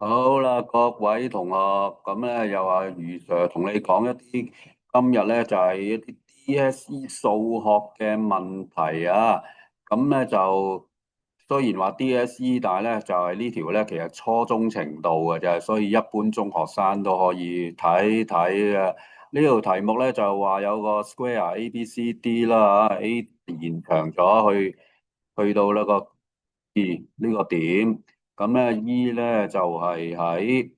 好啦，各位同學，咁咧又話如 Sir 同你講一啲今日咧就係一啲 DSE 數學嘅問題啊。咁咧就雖然話 DSE，但係咧就係呢條咧其實初中程度嘅啫，所以一般中學生都可以睇睇嘅。呢條題目咧就話有個 square ABCD 啦嚇，A 延長咗去到呢個 D 呢個點。咁咧 E 咧就係喺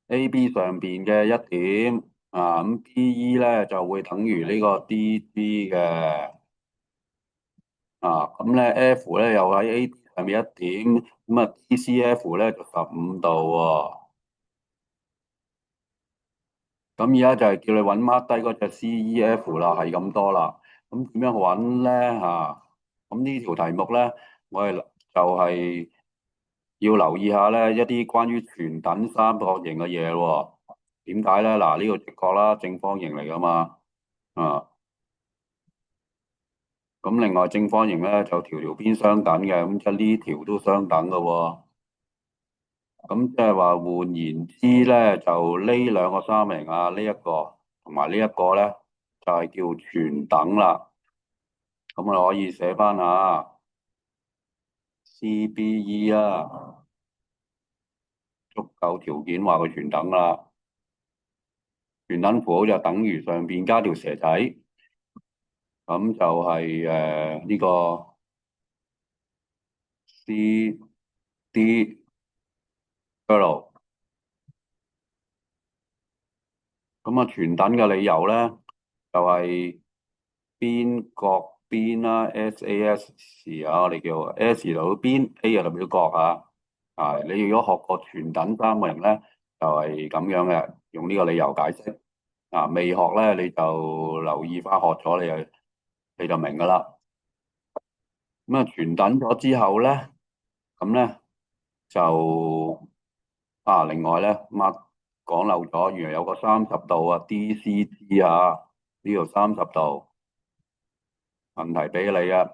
AB 上邊嘅一點啊，咁 BE 咧就會等於呢個 DB 嘅啊，咁咧 F 咧又喺 AB 上面一點，咁啊 DCF 咧就15度喎。咁而家就係叫你揾 mark 低嗰隻 CEF 啦，係咁多啦。咁點樣揾咧嚇？咁呢條題目咧，我係就係要留意下咧一啲關於全等三角形嘅嘢喎。點解咧？嗱，呢個直角啦，正方形嚟噶嘛。啊，咁另外正方形咧就條條邊相等嘅，咁即係呢條都相等嘅喎。咁即係話換言之咧，就呢兩個三角形啊，呢一個同埋呢一個咧，就係叫全等啦。咁我可以寫翻下 CBE 啊，足夠條件話佢全等啦。全等符號就等於上邊加條蛇仔，咁就係呢個 CD 嗰度。咁啊，全等嘅理由咧，就係邊角邊啦，SAS 啊，我哋叫 S 代表邊，A 就代表角啊。啊，你如果學過全等三角形咧，就係咁樣嘅，用呢個理由解釋。啊，未學咧，你就留意翻學咗，你就明噶啦。咁啊，全等咗之後咧，咁咧就另外咧，講漏咗，原來有個30度啊，DCT 啊，呢度30度。問題俾你啊，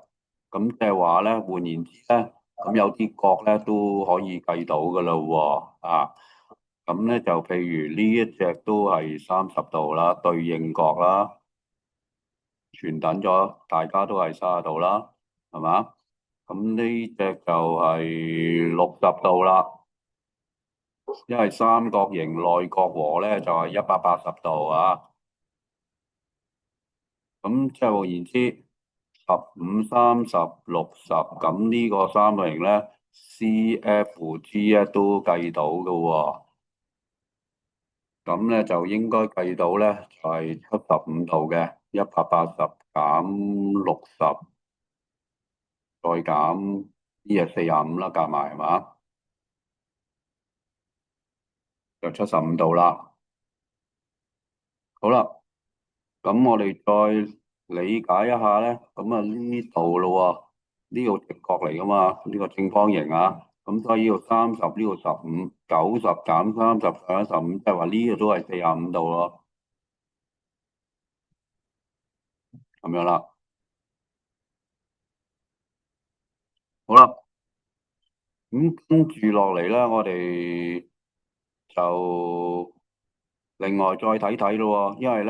咁即係話咧，換言之咧，咁有啲角咧都可以計到噶啦喎，咁咧就譬如呢一隻都係30度啦，對應角啦，全等咗，大家都係30度啦，係嘛？咁呢隻就係60度啦，因為三角形內角和咧就係180度啊，咁即係換言之。15、30、60，咁呢個三角形咧，CFG 咧都計到嘅喎，咁咧就應該計到咧就係75度嘅，180減60再減呢係45啦，夾埋係嘛，就75度啦。好啦，咁我哋再理解一下咧，咁啊呢度咯喎，呢個直角嚟噶嘛，呢個正方形啊，咁所以呢度30，呢度15，90減30減15，即係話呢個都係45度咯，咁樣啦。好啦，咁跟住落嚟咧，我哋就另外再睇睇咯喎，因為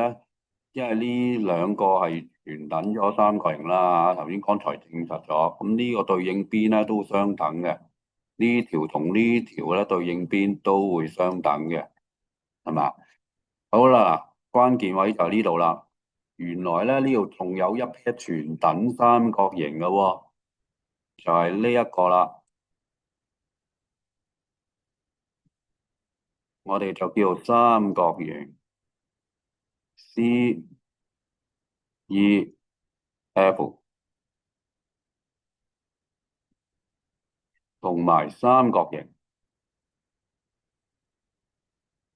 呢兩個係全等咗三角形啦，頭先剛才證實咗，咁呢個對應邊咧都相等嘅，呢條同呢條咧對應邊都會相等嘅，係嘛？好啦，關鍵位就係呢度啦。原來咧呢度仲有一撇全等三角形嘅喎，就係呢一個啦，我哋就叫三角形 CEF 同埋三角形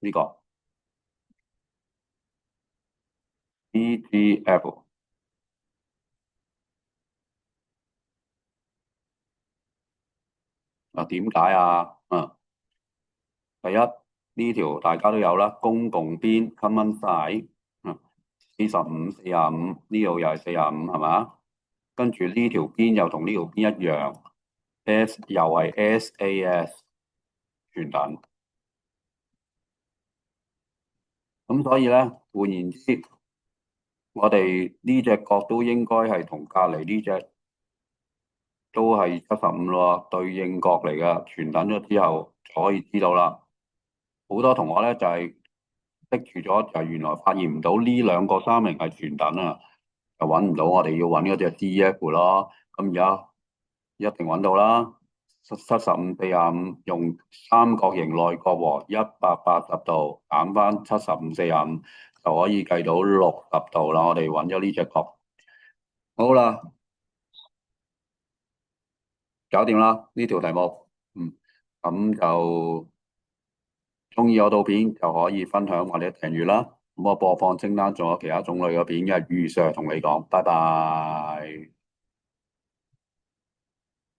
呢個 EGF。點解啊？第一呢條大家都有啦，公共邊 common side，45、45呢度又係45係嘛？跟住呢條邊又同呢條邊一樣，S 又係 SAS，全等。咁所以咧，換言之，我哋呢隻角都應該係同隔離呢隻都係75咯，對應角嚟嘅。全等咗之後就可以知道啦。好多同學咧就係逼住咗，就係原來發現唔到呢兩個三名係全等啊，就揾唔到我哋要揾嗰隻 DF 咯。咁而家一定揾到啦，75/45用三角形內角和180度減翻75/45就可以計到60度啦。我哋揾咗呢隻角，好啦，搞掂啦呢條題目。嗯，咁就中意我套片就可以分享或者訂閱啦。咁我播放清單仲有其他種類嘅片嘅，如常同你講，拜拜。